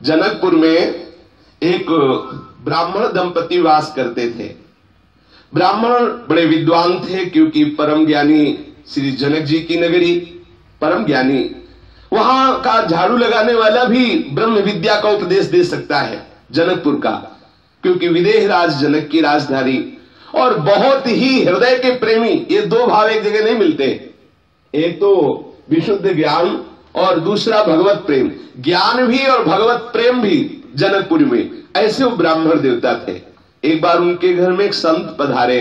जनकपुर में एक ब्राह्मण दंपति वास करते थे। ब्राह्मण बड़े विद्वान थे, क्योंकि परम ज्ञानी श्री जनक जी की नगरी, परम ज्ञानी, वहां का झाड़ू लगाने वाला भी ब्रह्म विद्या का उपदेश दे सकता है जनकपुर का, क्योंकि विदेह राज जनक की राजधानी, और बहुत ही हृदय के प्रेमी। ये दो भाव एक जगह नहीं मिलते, एक तो विशुद्ध ज्ञान और दूसरा भगवत प्रेम। ज्ञान भी और भगवत प्रेम भी जनकपुर में, ऐसे वो ब्राह्मण देवता थे। एक बार उनके घर में एक संत पधारे।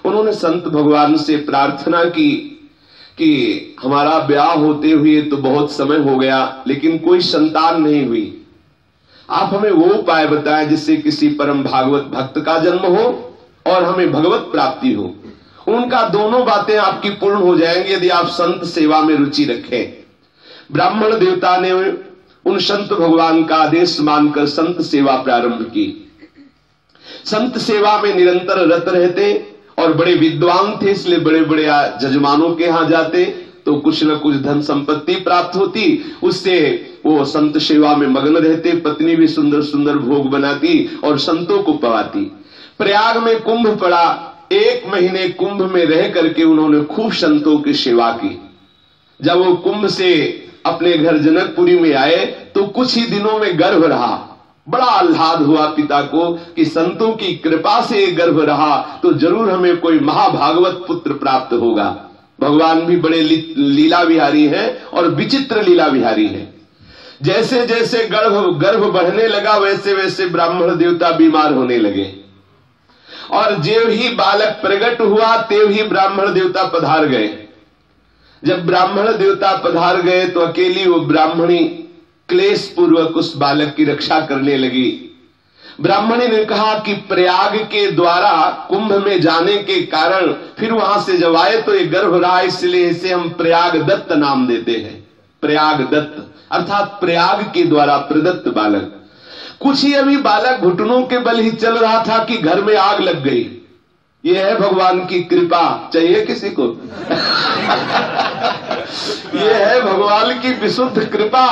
उन्होंने संत भगवान से प्रार्थना की कि हमारा ब्याह होते हुए तो बहुत समय हो गया, लेकिन कोई संतान नहीं हुई। आप हमें वो उपाय बताएं जिससे किसी परम भागवत भक्त का जन्म हो और हमें भगवत प्राप्ति हो। उनका दोनों बातें आपकी पूर्ण हो जाएंगी यदि आप संत सेवा में रुचि रखें। ब्राह्मण देवता ने उन संत भगवान का आदेश मानकर संत सेवा प्रारंभ की। संत सेवा में निरंतर रत रहते और बड़े विद्वान थे, इसलिए बड़े बड़े जजमानों के यहां जाते तो कुछ न कुछ धन संपत्ति प्राप्त होती, उससे वो संत सेवा में मग्न रहते। पत्नी भी सुंदर सुंदर भोग बनाती और संतों को पवाती। प्रयाग में कुंभ पड़ा, 1 महीने कुंभ में रह करके उन्होंने खूब संतों की सेवा की। जब वो कुंभ से अपने घर जनकपुरी में आए तो कुछ ही दिनों में गर्भ रहा। बड़ा आह्लाद हुआ पिता को कि संतों की कृपा से गर्भ रहा तो जरूर हमें कोई महाभागवत पुत्र प्राप्त होगा। भगवान भी बड़े लीला विहारी है और विचित्र लीला विहारी है। जैसे जैसे गर्भ बढ़ने लगा वैसे वैसे ब्राह्मण देवता बीमार होने लगे, और जेव ही बालक प्रकट हुआ तेव ही ब्राह्मण देवता पधार गए। जब ब्राह्मण देवता पधार गए तो अकेली वो ब्राह्मणी क्लेश पूर्वक उस बालक की रक्षा करने लगी। ब्राह्मणी ने कहा कि प्रयाग के द्वारा कुंभ में जाने के कारण फिर वहां से जब आए तो ये गर्भ रहा, इसलिए इसे हम प्रयाग दत्त नाम देते हैं। प्रयाग दत्त अर्थात प्रयाग के द्वारा प्रदत्त बालक। कुछ ही अभी बालक घुटनों के बल ही चल रहा था कि घर में आग लग गई। ये है भगवान की कृपा, चाहिए किसी को? ये है भगवान की विशुद्ध कृपा।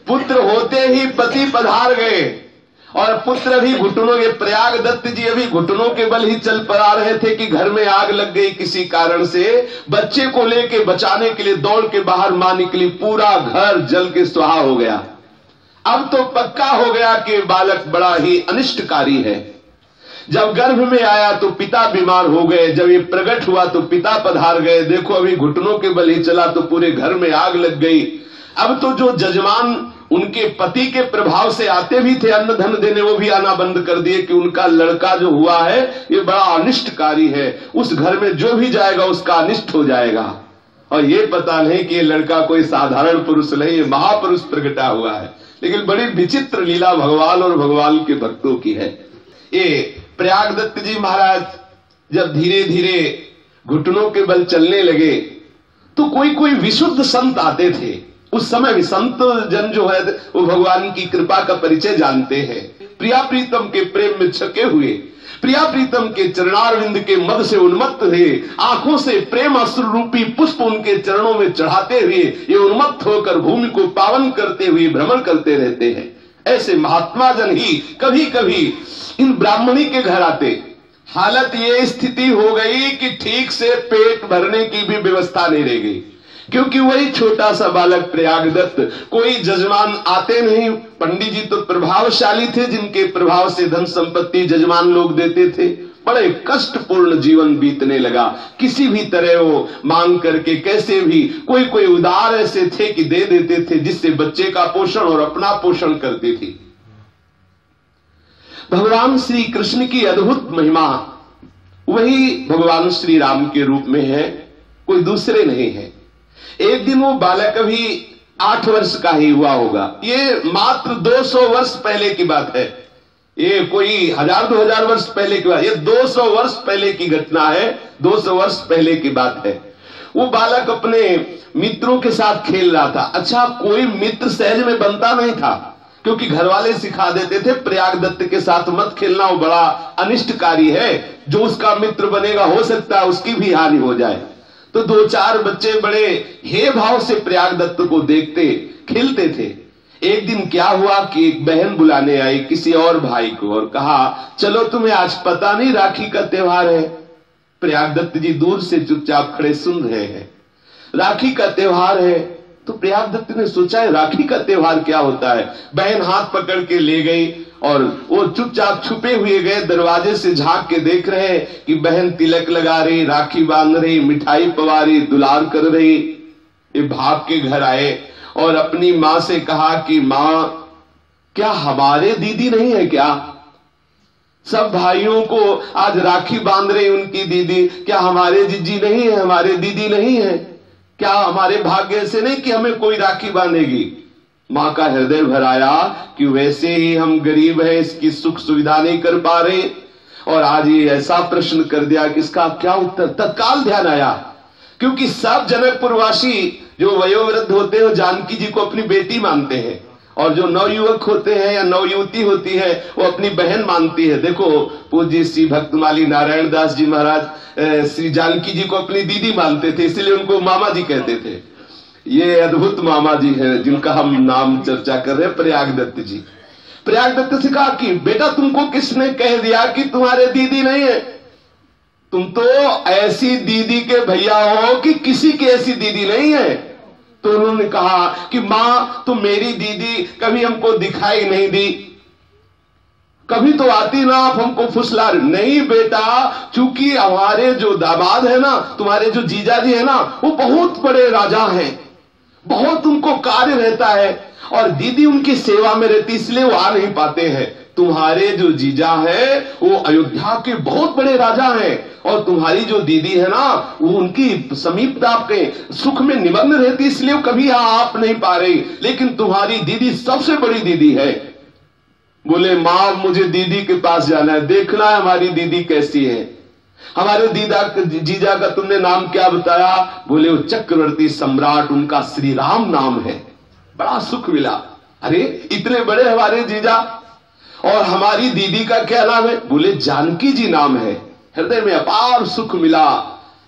पुत्र होते ही पति पधार गए और पुत्र भी घुटनों के, प्रयाग दत्त जी अभी घुटनों के बल ही चल पड़ा रहे थे कि घर में आग लग गई किसी कारण से। बच्चे को लेके बचाने के लिए दौड़ के बाहर मां निकली, पूरा घर जल के स्वाहा हो गया। अब तो पक्का हो गया कि बालक बड़ा ही अनिष्टकारी है। जब गर्भ में आया तो पिता बीमार हो गए। जब ये प्रकट हुआ तो पिता पधार गए। देखो अभी घुटनों के बल ही चला तो पूरे घर में आग लग गई। अब तो जो जजमान उनके पति के प्रभाव से आते भी थे अन्न धन देने, वो भी आना बंद कर दिए कि उनका लड़का जो हुआ है ये बड़ा अनिष्टकारी है, उस घर में जो भी जाएगा उसका अनिष्ट हो जाएगा। और ये पता नहीं कि ये लड़का कोई साधारण पुरुष नहीं, ये महापुरुष प्रकटा हुआ है। लेकिन बड़ी विचित्र लीला भगवान और भगवान के भक्तों की है। ये प्रयाग दत्त जी महाराज जब धीरे धीरे घुटनों के बल चलने लगे तो कोई कोई विशुद्ध संत आते थे। उस समय भी संत जन जो है वो भगवान की कृपा का परिचय जानते हैं। प्रिया प्रीतम के प्रेम में छके हुए, प्रिया प्रीतम के चरणारविंद के मद से उन्मत्त हुए, आंखों से प्रेम अश्रु रूपी पुष्प उनके चरणों में चढ़ाते हुए ये उन्मत्त होकर भूमि को पावन करते हुए भ्रमण करते रहते हैं। ऐसे महात्मा जन ही कभी कभी इन ब्राह्मणी के घर आते। हालत ये स्थिति हो गई कि ठीक से पेट भरने की भी व्यवस्था नहीं रह गई, क्योंकि वही छोटा सा बालक प्रयाग दत्त, कोई जजमान आते नहीं। पंडित जी तो प्रभावशाली थे, जिनके प्रभाव से धन संपत्ति जजमान लोग देते थे। बड़े कष्टपूर्ण जीवन बीतने लगा। किसी भी तरह वो मांग करके कैसे भी, कोई कोई उदार ऐसे थे कि दे देते थे, जिससे बच्चे का पोषण और अपना पोषण करते थे। भगवान श्री कृष्ण की अद्भुत महिमा वही भगवान श्री राम के रूप में है, कोई दूसरे नहीं है। एक दिन वो बालक अभी 8 वर्ष का ही हुआ होगा। ये मात्र 200 वर्ष पहले की बात है। ये कोई 1000-2000 वर्ष पहले की बात, ये 200 वर्ष पहले की घटना है। 200 वर्ष पहले की बात है। वो बालक अपने मित्रों के साथ खेल रहा था। अच्छा, कोई मित्र सहज में बनता नहीं था, क्योंकि घर वाले सिखा देते थे प्रयाग दत्त के साथ मत खेलना, वो बड़ा अनिष्टकारी है। जो उसका मित्र बनेगा हो सकता है उसकी भी हानि हो जाए। तो 2-4 बच्चे बड़े हे भाव से प्रयाग दत्त को देखते खेलते थे। एक दिन क्या हुआ कि एक बहन बुलाने आई किसी और भाई को और कहा, चलो तुम्हें आज पता नहीं राखी का त्योहार है। प्रयागदत्त जी दूर से चुपचाप खड़े सुन रहे हैं, राखी का त्योहार है। तो प्रयागदत्त ने सोचा है राखी का त्योहार क्या होता है। बहन हाथ पकड़ के ले गई और वो चुपचाप छुपे हुए गए, दरवाजे से झांक के देख रहे हैं कि बहन तिलक लगा रही, राखी बांध रही, मिठाई पवा रही, दुलार कर रही। ये भाग के घर आए और अपनी मां से कहा कि मां, क्या हमारे दीदी नहीं है क्या? सब भाइयों को आज राखी बांध रही उनकी दीदी, क्या हमारे जीजी नहीं है, हमारे दीदी नहीं है क्या? हमारे भाग्य से नहीं कि हमें कोई राखी बांधेगी। मां का हृदय भर आया कि वैसे ही हम गरीब हैं, इसकी सुख सुविधा नहीं कर पा रहे, और आज ये ऐसा प्रश्न कर दिया कि इसका क्या उत्तर। तत्काल ध्यान आया, क्योंकि सब जनकपुरवासी जो वयोवृद्ध होते हैं जानकी जी को अपनी बेटी मानते हैं, और जो नवयुवक होते हैं या नवयुवती होती है वो अपनी बहन मानती है। देखो पूज्य श्री भक्तमाली नारायण दास जी महाराज श्री जानकी जी को अपनी दीदी मानते थे, इसलिए उनको मामा जी कहते थे। ये अद्भुत मामा जी हैं जिनका हम नाम चर्चा कर रहे हैं, प्रयागदत्त जी। प्रयागदत्त से कहा कि बेटा तुमको किसने कह दिया कि तुम्हारे दीदी नहीं है? तुम तो ऐसी दीदी के भैया हो कि किसी की ऐसी दीदी नहीं है। तो उन्होंने कहा कि मां तुम मेरी दीदी कभी हमको दिखाई नहीं दी, कभी तो आती ना, आप हमको फुसला। नहीं बेटा, चूंकि हमारे जो दामाद है ना, तुम्हारे जो जीजा जी है ना, वो बहुत बड़े राजा हैं, बहुत उनको कार्य रहता है और दीदी उनकी सेवा में रहती, इसलिए वो आ नहीं पाते हैं। तुम्हारे जो जीजा है वो अयोध्या के बहुत बड़े राजा हैं, और तुम्हारी जो दीदी है ना वो उनकी समीपता के सुख में निमग्न रहती, इसलिए वो कभी आप नहीं पा रही, लेकिन तुम्हारी दीदी सबसे बड़ी दीदी है। बोले मां मुझे दीदी के पास जाना है, देखना है हमारी दीदी कैसी है। हमारे जीजा का तुमने नाम क्या बताया? बोले वो चक्रवर्ती सम्राट, उनका श्री राम नाम है। बड़ा सुख मिला, अरे इतने बड़े हमारे जीजा, और हमारी दीदी का क्या नाम है? बोले जानकी जी नाम है। हृदय में अपार सुख मिला।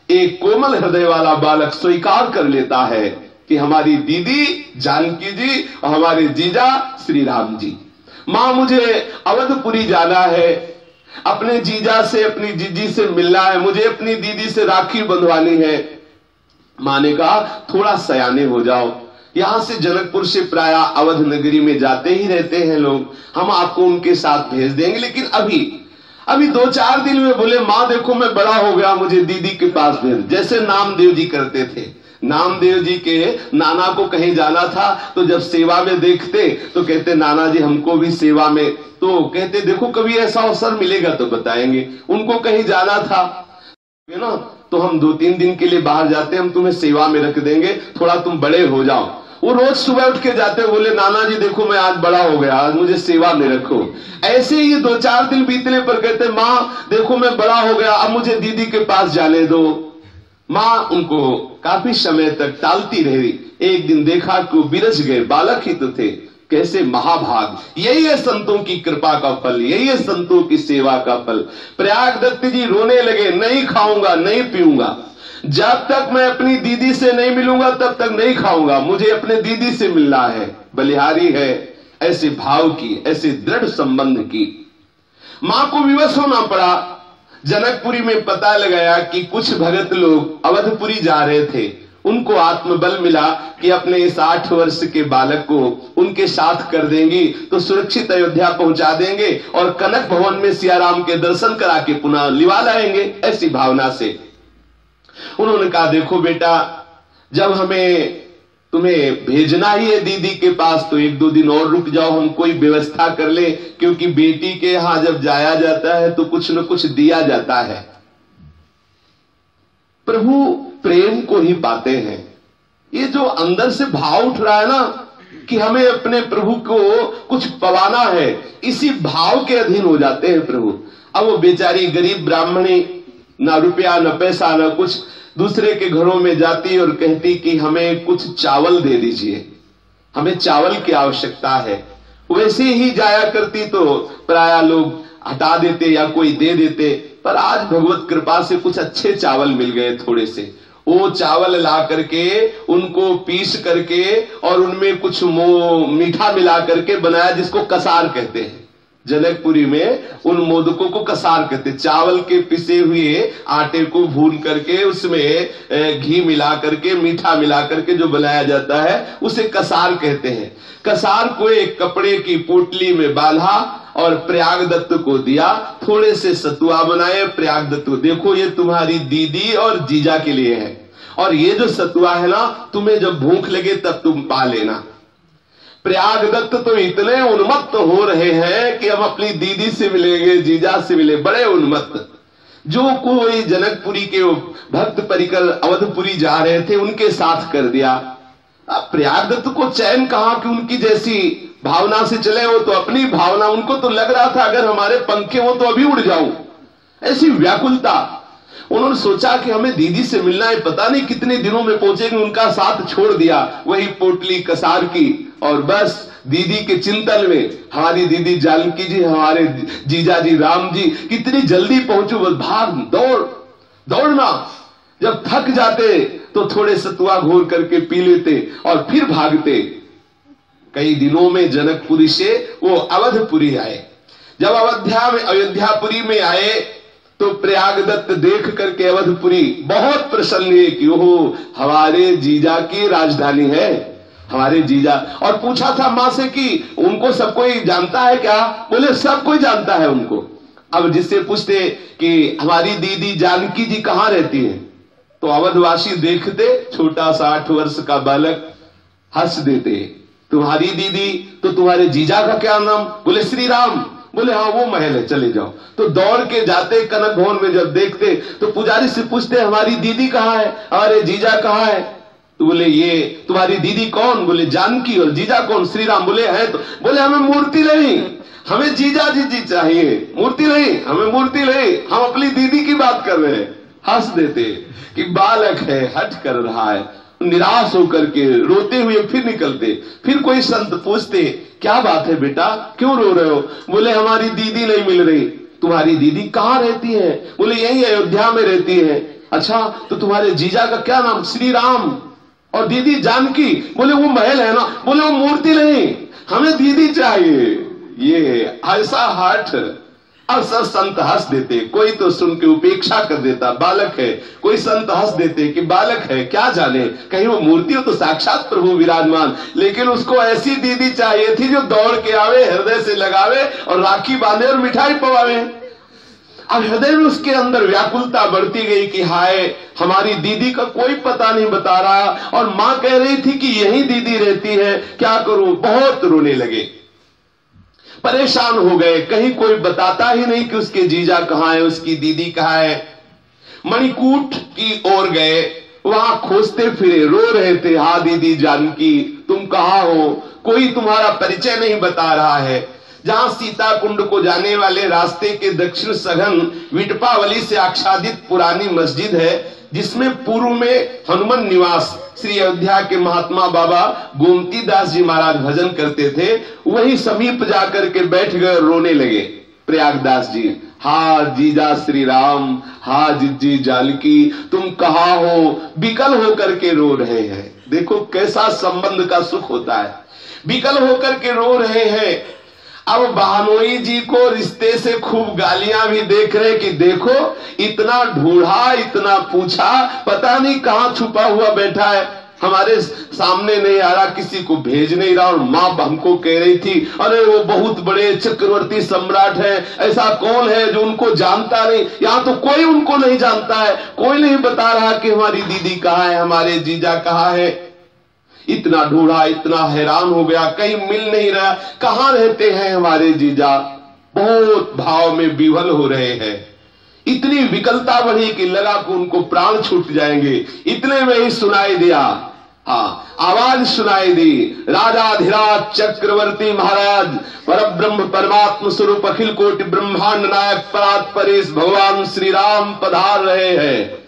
एक कोमल हृदय वाला बालक स्वीकार कर लेता है कि हमारी दीदी जानकी जी और हमारे जीजा श्री राम जी। मां मुझे अवधपुरी जाना है, अपने जीजा से अपनी जीजी से मिलना है, मुझे अपनी दीदी से राखी बंधवानी है। मां ने कहा थोड़ा सयाने हो जाओ, यहां से जनकपुर से प्राय अवध नगरी में जाते ही रहते हैं लोग, हम आपको उनके साथ भेज देंगे, लेकिन अभी 2-4 दिन में। बोले मां देखो मैं बड़ा हो गया, मुझे दीदी के पास भेज। जैसे नामदेव जी करते थे, नामदेव जी के नाना को कहीं जाना था तो जब सेवा में देखते तो कहते नाना जी हमको भी सेवा में, तो कहते देखो कभी ऐसा अवसर मिलेगा तो बताएंगे। उनको कहीं जाना था ना, तो हम 2-3 दिन के लिए बाहर जाते, हम तुम्हें सेवा में रख देंगे, थोड़ा तुम बड़े हो जाओ। वो रोज सुबह उठ के जाते, बोले नाना जी देखो मैं आज बड़ा हो गया, आज मुझे सेवा में रखो। ऐसे ही 2-4 दिन बीतने पर कहते मां देखो मैं बड़ा हो गया, अब मुझे दीदी के पास जाने दो। मां उनको काफी समय तक टालती रही। एक दिन देखा कि वो बिरज गए, बालक ही तो थे, कैसे महाभाग। यही है संतों की कृपा का फल, यही है संतों की सेवा का फल। प्रयागदत्त जी रोने लगे, नहीं खाऊंगा नहीं पीऊंगा, जब तक मैं अपनी दीदी से नहीं मिलूंगा तब तक नहीं खाऊंगा, मुझे अपने दीदी से मिलना है। बलिहारी है ऐसे भाव की, ऐसे दृढ़ संबंध की। मां को विवश होना पड़ा। जनकपुरी में पता लगाया कि कुछ भगत लोग अवधपुरी जा रहे थे, उनको आत्मबल मिला कि अपने इस 8 वर्ष के बालक को उनके साथ कर देंगी तो सुरक्षित अयोध्या पहुंचा देंगे और कनक भवन में सियाराम के दर्शन करा के पुनः लिवा लाएंगे। ऐसी भावना से उन्होंने कहा देखो बेटा, जब हमें तुम्हें भेजना ही है दीदी के पास तो 1-2 दिन और रुक जाओ, हम कोई व्यवस्था कर ले, क्योंकि बेटी के यहां जब जाया जाता है तो कुछ न कुछ दिया जाता है। प्रभु प्रेम को ही पाते हैं। ये जो अंदर से भाव उठ रहा है ना कि हमें अपने प्रभु को कुछ पवाना है, इसी भाव के अधीन हो जाते हैं प्रभु। अब वो बेचारी गरीब ब्राह्मणी, ना रुपया न पैसा न कुछ, दूसरे के घरों में जाती और कहती कि हमें कुछ चावल दे दीजिए, हमें चावल की आवश्यकता है। वैसे ही जाया करती तो प्राय लोग हटा देते या कोई दे देते, पर आज भगवत कृपा से कुछ अच्छे चावल मिल गए थोड़े से। वो चावल ला करके उनको पीस करके और उनमें कुछ मीठा मिला करके बनाया, जिसको कसार कहते हैं। जनकपुरी में उन मोदकों को कसार कहते हैं। चावल के पिसे हुए आटे को भून करके उसमें घी मिला करके मीठा मिला करके जो बनाया जाता है उसे कसार कहते हैं। कसार को एक कपड़े की पोटली में बांधा और प्रयागदत्त को दिया, थोड़े से सतुआ बनाए। प्रयागदत्त को, देखो ये तुम्हारी दीदी और जीजा के लिए है, और ये जो सतुआ है ना, तुम्हें जब भूख लगे तब तुम पा लेना। प्रयागदत्त तो इतने उन्मत्त हो रहे हैं कि हम अपनी दीदी से मिलेंगे, जीजा से मिले, बड़े उन्मत्त। जो कोई जनकपुरी के भक्त परिकर अवधपुरी जा रहे थे उनके साथ कर दिया। अब प्रयागदत्त को चैन कहां कि उनकी जैसी भावना से चले, वो तो अपनी भावना, उनको तो लग रहा था अगर हमारे पंखे हो तो अभी उड़ जाऊं, ऐसी व्याकुलता। उन्होंने सोचा कि हमें दीदी से मिलना है, पता नहीं कितने दिनों में पहुंचेंगे, उनका साथ छोड़ दिया, वही पोटली कसार की, और बस दीदी के चिंतन में हमारी दीदी जानकी जी, हमारे जीजा जी राम जी कितनी जल्दी पहुंचू, बस भाग दौड़ना। जब थक जाते तो थोड़े सतुआ घोर करके पी लेते और फिर भागते। कई दिनों में जनकपुरी से वो अवधपुरी आए। जब अयोध्यापुरी में आए तो प्रयागदत्त देख करके अवधपुरी बहुत प्रसन्न है कि ओहो हमारे जीजा की राजधानी है, हमारे जीजा। और पूछा था मां से कि उनको सब कोई जानता है क्या? बोले सब कोई जानता है उनको। अब जिससे पूछते कि हमारी दीदी जानकी जी कहां रहती है, तो अवधवासी देखते छोटा सा 8 वर्ष का बालक हंस देते, तुम्हारी दीदी तो तुम्हारे जीजा का क्या नाम? बोले श्री राम। बोले हाँ वो महल है, चले जाओ। तो दौड़ के जाते कनक भवन में, जब देखते तो पुजारी से पूछते हमारी दीदी कहाँ है, हमारे जीजा कहाँ है? तो बोले ये तुम्हारी दीदी कौन? बोले जानकी। और जीजा कौन? श्री राम। बोले है तो। बोले हमें मूर्ति नहीं, हमें जीजा जी चाहिए, मूर्ति नहीं, हमें मूर्ति नहीं, हम अपनी दीदी की बात कर रहे हैं। हंस देते कि बालक है, हट कर रहा है। निराश होकर के रोते हुए फिर निकलते। फिर कोई संत पूछते क्या बात है बेटा, क्यों रो रहे हो? बोले हमारी दीदी नहीं मिल रही। तुम्हारी दीदी कहाँ रहती है? बोले यही अयोध्या में रहती है। अच्छा तो तुम्हारे जीजा का क्या नाम? श्री राम। और दीदी जानकी। बोले वो महल है ना। बोले वो मूर्ति नहीं, हमें दीदी चाहिए। ये ऐसा हठ। अब सब संत हंस देते, कोई तो सुन के उपेक्षा कर देता, बालक है। कोई संत हंस देते कि बालक है, क्या जाने, कहीं वो मूर्ति हो तो साक्षात प्रभु विराजमान। लेकिन उसको ऐसी दीदी चाहिए थी जो दौड़ के आवे, हृदय से लगावे और राखी बांधे और मिठाई पवावे। अब हृदय में उसके अंदर व्याकुलता बढ़ती गई कि हाय हमारी दीदी का कोई पता नहीं बता रहा, और मां कह रही थी कि यही दीदी रहती है, क्या करूं? बहुत रोने लगे, परेशान हो गए। कहीं कोई बताता ही नहीं कि उसके जीजा कहाँ है, उसकी दीदी कहाँ है। मणिकूट की ओर गए, वहां खोजते फिरे, रो रहे थे, हाँ दीदी जानकी तुम कहाँ हो? कोई तुम्हारा परिचय नहीं बता रहा है। जहां सीता कुंड को जाने वाले रास्ते के दक्षिण सघन विटपावली से आच्छादित पुरानी मस्जिद है, जिसमें पूर्व में हनुमान निवास श्री अयोध्या के महात्मा बाबा गोमती दास जी महाराज भजन करते थे, वही समीप जाकर के बैठ गए और रोने लगे प्रयागदास जी। हा जीजा श्री राम, हा जीजी जानकी तुम कहाँ हो? विकल होकर के रो रहे हैं। देखो कैसा संबंध का सुख होता है। विकल होकर के रो रहे हैं। अब बहनोई जी को रिश्ते से खूब गालियां भी देख रहे कि देखो इतना ढूंढा, इतना पूछा, पता नहीं कहां छुपा हुआ बैठा है, हमारे सामने नहीं आ रहा, किसी को भेज नहीं रहा। और मां हमको कह रही थी अरे वो बहुत बड़े चक्रवर्ती सम्राट है, ऐसा कौन है जो उनको जानता नहीं? यहाँ तो कोई उनको नहीं जानता है, कोई नहीं बता रहा कि हमारी दीदी कहाँ है, हमारे जीजा कहाँ है। इतना ढूंढा, इतना हैरान हो गया, कहीं मिल नहीं रहा, कहां रहते हैं हमारे जीजा। बहुत भाव में विवल हो रहे हैं। इतनी विकलता बढ़ी कि लगा कि उनको प्राण छूट जाएंगे। इतने में ही सुनाई दिया, हाँ आवाज सुनाई दी, राजाधिराज चक्रवर्ती महाराज परब्रह्म परमात्म स्वरूप अखिल कोटि ब्रह्मांड नायक परात परेश भगवान श्री राम पधार रहे हैं।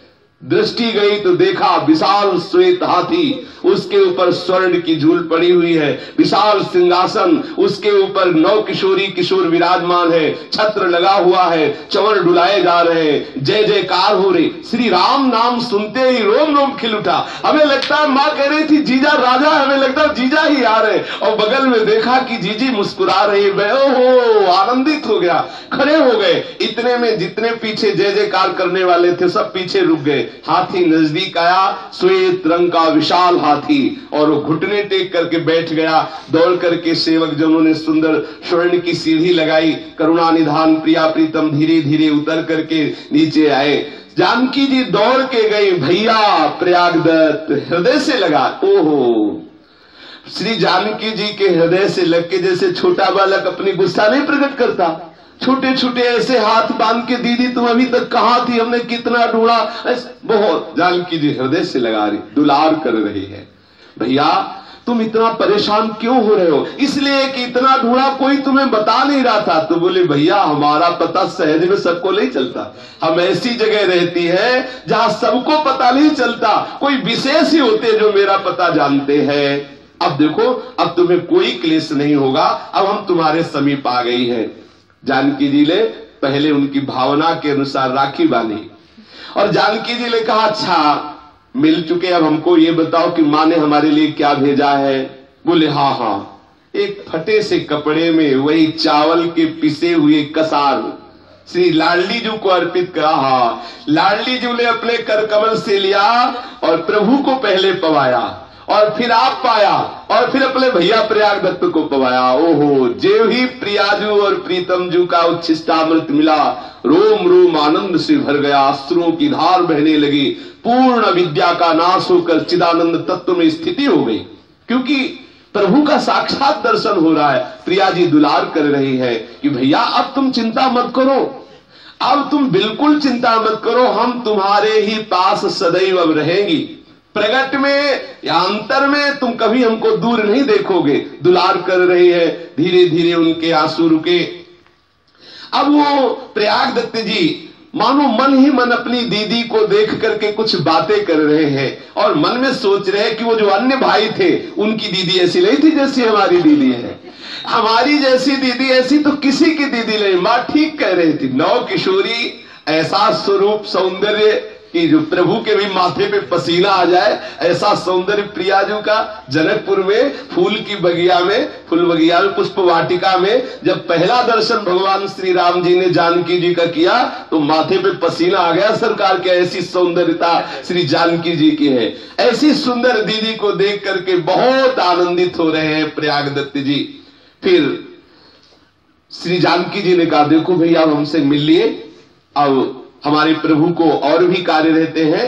दृष्टि गई तो देखा विशाल श्वेत हाथी, उसके ऊपर स्वर्ण की झूल पड़ी हुई है, विशाल सिंहासन, उसके ऊपर 9 किशोरी किशोर विराजमान है, छत्र लगा हुआ है, चंवर डुलाए जा रहे हैं, जय जयकार हो रही। श्री राम नाम सुनते ही रोम रोम खिल उठा। हमें लगता है मां कह रही थी जीजा राजा, हमें लगता है जीजा ही आ रहे, और बगल में देखा कि जीजी मुस्कुरा रही है। ओहो, आनंदित हो गया, खड़े हो गए। इतने में जितने पीछे जय जयकार करने वाले थे सब पीछे रुक गए। हाथी नजदीक आया, श्वेत रंग का विशाल हाथी, और वो घुटने टेक करके बैठ गया। दौड़ करके सेवक जनों ने सुंदर स्वर्ण की सीढ़ी लगाई। करुणा निधान प्रिया प्रीतम धीरे धीरे उतर करके नीचे आए। जानकी जी दौड़ के गई, भैया प्रयागदत्त हृदय से लगा। ओहो, श्री जानकी जी के हृदय से लग के जैसे छोटा बालक अपनी गुस्सा नहीं प्रकट करता, छोटे छोटे ऐसे हाथ बांध के, दीदी तुम अभी तक कहां थी, हमने कितना ढूंढा, बहुत जानकी जी हृदय से लगा रही, दुलार कर रही है। भैया तुम इतना परेशान क्यों हो रहे हो? इसलिए कि इतना ढूंढा, कोई तुम्हें बता नहीं रहा था। तो बोले भैया हमारा पता सहज में सबको नहीं चलता, हम ऐसी जगह रहती है जहां सबको पता नहीं चलता, कोई विशेष ही होते जो मेरा पता जानते हैं। अब देखो, अब तुम्हें कोई क्लेश नहीं होगा, अब हम तुम्हारे समीप आ गई हैं। जानकी जी ने पहले उनकी भावना के अनुसार राखी बांधी, और जानकी जी ने कहा अच्छा मिल चुके, अब हमको ये बताओ कि माँ ने हमारे लिए क्या भेजा है। बोले हाँ हाँ, एक फटे से कपड़े में वही चावल के पिसे हुए कसार श्री लाडली जी को अर्पित करा। लाडली जी ने अपने कर कमल से लिया और प्रभु को पहले पवाया, और फिर आप पाया, और फिर अपने भैया प्रयागदत्त को पवाया। ओहो, जेव ही प्रियाजू और प्रीतम जू का उच्छिष्टामृत मिला, रोम रोम आनंद से भर गया, अश्रुओं की धार बहने लगी, पूर्ण विद्या का नाश होकर चिदानंद तत्व में स्थिति हो गई। क्योंकि प्रभु का साक्षात दर्शन हो रहा है। प्रिया जी दुलार कर रही है कि भैया अब तुम चिंता मत करो, अब तुम बिल्कुल चिंता मत करो, हम तुम्हारे ही पास सदैव अब रहेंगी। प्रगट में या अंतर में तुम कभी हमको दूर नहीं देखोगे। दुलार कर रही है। धीरे धीरे उनके आंसू रुके। अब वो प्रयागदत्त जी मानो मन ही मन अपनी दीदी को देख करके कुछ बातें कर रहे हैं, और मन में सोच रहे हैं कि वो जो अन्य भाई थे उनकी दीदी ऐसी नहीं थी जैसी हमारी दीदी है, हमारी जैसी दीदी ऐसी तो किसी की दीदी नहीं। मां ठीक कह रही थी, 9 किशोरी, ऐसा स्वरूप सौंदर्य कि जो प्रभु के भी माथे पे पसीना आ जाए, ऐसा सौंदर्य प्रियाजू का। जनकपुर में फूल की बगिया में, फूल बगिया में, पुष्प वाटिका में जब पहला दर्शन भगवान श्री राम जी ने जानकी जी का किया तो माथे पे पसीना आ गया सरकार के। ऐसी सौंदर्यता श्री जानकी जी की है। ऐसी सुंदर दीदी को देख करके बहुत आनंदित हो रहे हैं प्रयागदत्त जी। फिर श्री जानकी जी ने कहा देखो भैया हमसे मिल लिए, अब हमारे प्रभु को और भी कार्य रहते हैं,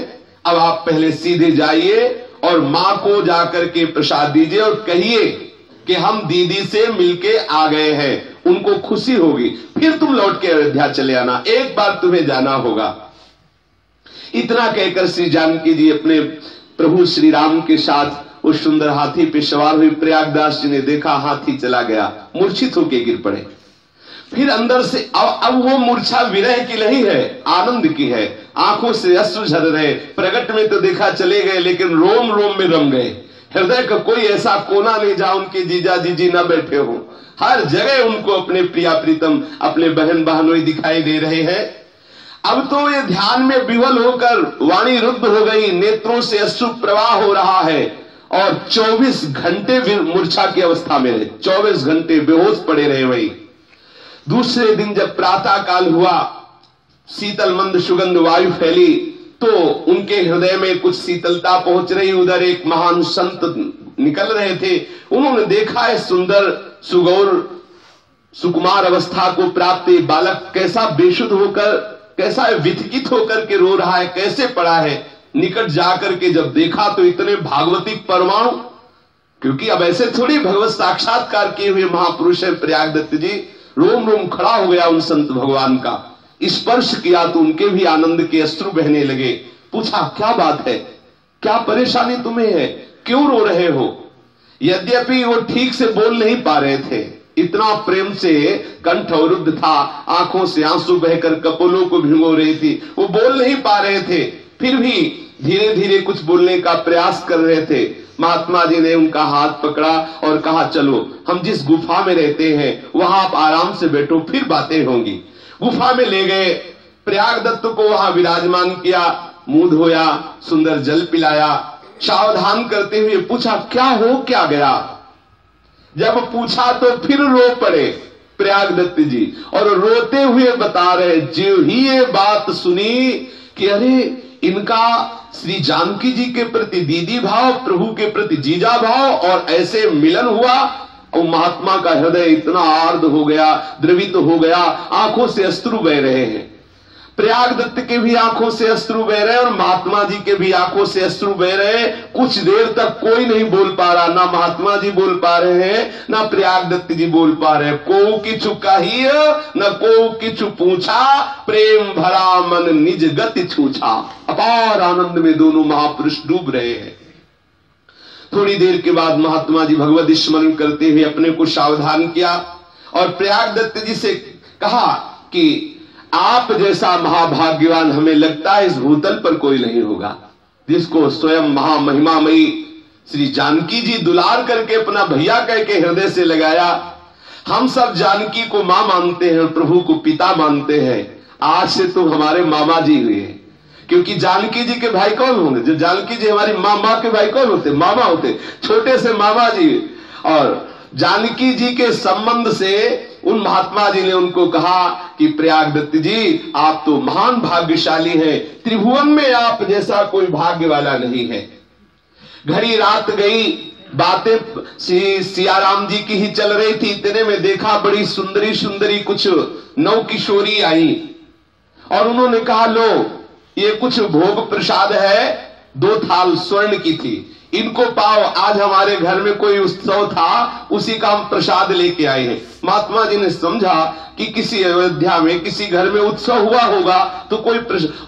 अब आप पहले सीधे जाइए और मां को जाकर के प्रसाद दीजिए और कहिए कि हम दीदी से मिलके आ गए हैं, उनको खुशी होगी, फिर तुम लौट के अयोध्या चले आना, एक बार तुम्हें जाना होगा। इतना कहकर श्री जानकी जी अपने प्रभु श्री राम के साथ उस सुंदर हाथी पे सवार हुई। प्रयागदास जी ने देखा हाथी चला गया, मूर्छित होके गिर पड़े। फिर अंदर से अब वो मूर्छा विरह की नहीं है, आनंद की है। आंखों से अश्रु झर रहे। प्रगट में तो देखा चले गए, लेकिन रोम रोम में रम गए। हृदय का कोई ऐसा कोना नहीं जहां उनके जीजा जीजी न बैठे हो। हर जगह उनको अपने प्रिया प्रीतम, अपने बहन बहनोई दिखाई दे रहे हैं। अब तो ये ध्यान में विवल होकर वाणी रुद्ध हो गई, नेत्रों से अश्रु प्रवाह हो रहा है, और 24 घंटे मूर्छा की अवस्था में रहे। 24 घंटे बेहोश पड़े रहे वही। दूसरे दिन जब प्रातः काल हुआ, शीतल मंद सुगंध वायु फैली, तो उनके हृदय में कुछ शीतलता पहुंच रही। उधर एक महान संत निकल रहे थे। उन्होंने देखा है सुंदर सुगौर सुकुमार अवस्था को प्राप्त बालक कैसा बेशुद्ध होकर, कैसा विचकित होकर के रो रहा है, कैसे पड़ा है। निकट जाकर के जब देखा तो इतने भागवतिक परमाणु, क्योंकि अब ऐसे थोड़ी भगवत साक्षात्कार किए हुए महापुरुष है प्रयागदत्त जी। रोम रोम खड़ा हो गया उन संत भगवान का। स्पर्श किया तो उनके भी आनंद के अश्रु बहने लगे। पूछा क्या बात है, क्या परेशानी तुम्हें है, क्यों रो रहे हो? यद्यपि वो ठीक से बोल नहीं पा रहे थे, इतना प्रेम से कंठ अवरुद्ध था, आंखों से आंसू बहकर कपोलों को भिगो रही थी, वो बोल नहीं पा रहे थे। फिर भी धीरे धीरे कुछ बोलने का प्रयास कर रहे थे। महात्मा जी ने उनका हाथ पकड़ा और कहा, चलो हम जिस गुफा में रहते हैं वहां आप आराम से बैठो, फिर बातें होंगी। गुफा में ले गए, प्रयागदत्त को वहां विराजमान किया, मुंह धोया, सुंदर जल पिलाया, सावधान करते हुए पूछा, क्या हो क्या गया? जब पूछा तो फिर रो पड़े प्रयागदत्त जी, और रोते हुए बता रहे, जो ही ये बात सुनी कि अरे इनका श्री जानकी जी के प्रति दीदी भाव, प्रभु के प्रति जीजा भाव, और ऐसे मिलन हुआ, और महात्मा का हृदय इतना आर्द्र हो गया, द्रवित हो गया, आंखों से अश्रु बह रहे हैं। प्रयागदत्त के भी आंखों से अश्रु बह रहे और महात्मा जी के भी आंखों से अश्रु बह रहे। कुछ देर तक कोई नहीं बोल पा रहा, ना महात्मा जी बोल पा रहे हैं, ना प्रयागदत्त जी बोल पा रहे। को किछु कहिय न को किछु पूछा, प्रेम भरा मन निज गति छूछा। अपार आनंद में दोनों महापुरुष डूब रहे हैं। थोड़ी देर के बाद महात्मा जी भगवत स्मरण करते हुए अपने को सावधान किया और प्रयागदत्त जी से कहा कि आप जैसा महाभाग्यवान हमें लगता है इस भूतल पर कोई नहीं होगा, जिसको स्वयं महामहिमामयी श्री जानकी जी दुलार करके अपना भैया कह के हृदय से लगाया। हम सब जानकी को मां मानते हैं, प्रभु को पिता मानते हैं। आज से तो हमारे मामा जी हुए, क्योंकि जानकी जी के भाई कौन होंगे? जो जानकी जी हमारी माँ के भाई कौन होते? मामा होते, छोटे से मामा जी। और जानकी जी के संबंध से उन महात्मा जी ने उनको कहा कि प्रयागदत्त जी आप तो महान भाग्यशाली हैं, त्रिभुवन में आप जैसा कोई भाग्य वाला नहीं है। घड़ी रात गई, बातें सियाराम जी की ही चल रही थी। इतने में देखा बड़ी सुंदरी सुंदरी कुछ नौ किशोरी आई और उन्होंने कहा, लो ये कुछ भोग प्रसाद है, 2 थाल स्वर्ण की थी, इनको पाओ, आज हमारे घर में कोई उत्सव था, उसी का हम प्रसाद लेके आए हैं। महात्मा जी ने समझा कि किसी अयोध्या में किसी घर में उत्सव हुआ होगा तो कोई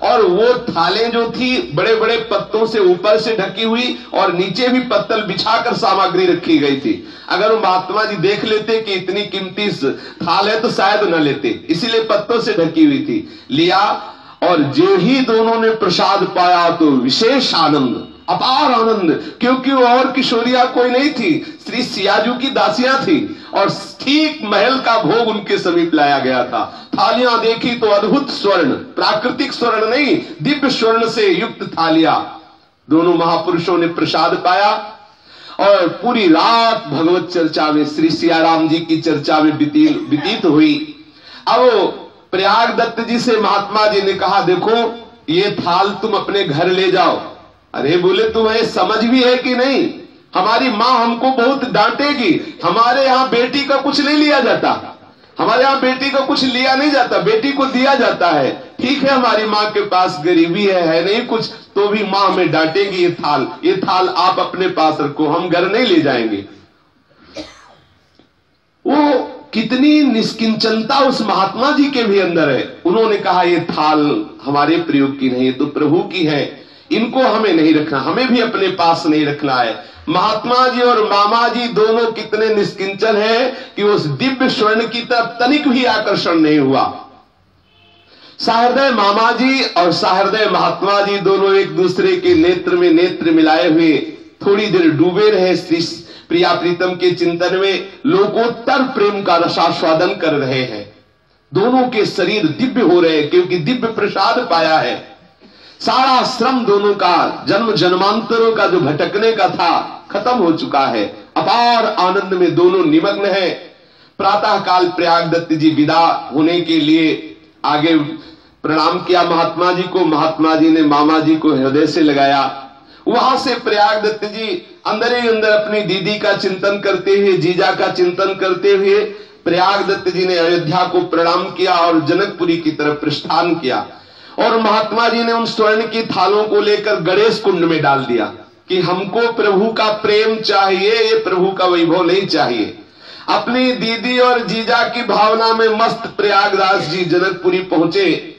और वो थालें जो थी बड़े बड़े पत्तों से ऊपर से ढकी हुई और नीचे भी पत्तल बिछाकर सामग्री रखी गई थी। अगर वो महात्मा जी देख लेते कि इतनी कीमती थाल है तो शायद न लेते, इसीलिए पत्तों से ढकी हुई थी। लिया और जो ही दोनों ने प्रसाद पाया तो विशेष आनंद, अपार आनंद, क्योंकि वो और किशोरिया कोई नहीं थी, श्री सियाजू की दासियां थी और ठीक महल का भोग उनके समीप लाया गया था। थालियां देखी तो अद्भुत स्वर्ण, प्राकृतिक स्वर्ण नहीं, दिव्य स्वर्ण से युक्त थालियां। दोनों महापुरुषों ने प्रसाद पाया और पूरी रात भगवत चर्चा में, श्री सियाराम जी की चर्चा में व्यतीत हुई। अब प्रयागदत्त जी से महात्मा जी ने कहा, देखो ये थाल तुम अपने घर ले जाओ। अरे बोले, तुम्हें समझ भी है कि नहीं? हमारी माँ हमको बहुत डांटेगी, हमारे यहाँ बेटी का कुछ नहीं लिया जाता, हमारे यहाँ बेटी का कुछ लिया नहीं जाता, बेटी को दिया जाता है। ठीक है हमारी माँ के पास गरीबी है नहीं कुछ, तो भी माँ हमें डांटेगी। ये थाल आप अपने पास रखो, हम घर नहीं ले जाएंगे। वो कितनी निष्किंचनता उस महात्मा जी के भी अंदर है। उन्होंने कहा, ये थाल हमारे प्रयोग की नहीं, तो प्रभु की है, इनको हमें नहीं रखना, हमें भी अपने पास नहीं रखना है। महात्मा जी और मामा जी दोनों कितने निष्किंचन हैं कि उस दिव्य स्वर्ण की तरफ तनिक भी आकर्षण नहीं हुआ। सहृदय मामा जी और सहृदय महात्मा जी दोनों एक दूसरे के नेत्र में नेत्र मिलाए हुए थोड़ी देर डूबे रहे श्री प्रिया प्रीतम के चिंतन में, लोकोत्तर प्रेम का रसास्वादन कर रहे हैं। दोनों के शरीर दिव्य हो रहे हैं क्योंकि दिव्य प्रसाद पाया है। सारा श्रम दोनों का जन्म जन्मांतरों का जो भटकने का था खत्म हो चुका है। अपार आनंद में दोनों निमग्न हैं। प्रातः काल प्रयागदत्त जी विदा होने के लिए आगे प्रणाम किया महात्मा जी को। महात्मा जी ने मामा जी को हृदय से लगाया। वहां से प्रयागदत्त जी अंदर ही अंदर अपनी दीदी का चिंतन करते हुए, जीजा का चिंतन करते हुए प्रयागदत्त जी ने अयोध्या को प्रणाम किया और जनकपुरी की तरफ प्रस्थान किया। और महात्मा जी ने उन स्वर्ण की थालों को लेकर गणेश कुंड में डाल दिया कि हमको प्रभु का प्रेम चाहिए, ये प्रभु का वैभव नहीं चाहिए। अपनी दीदी और जीजा की भावना में मस्त प्रयागदास जी जनकपुरी पहुंचे।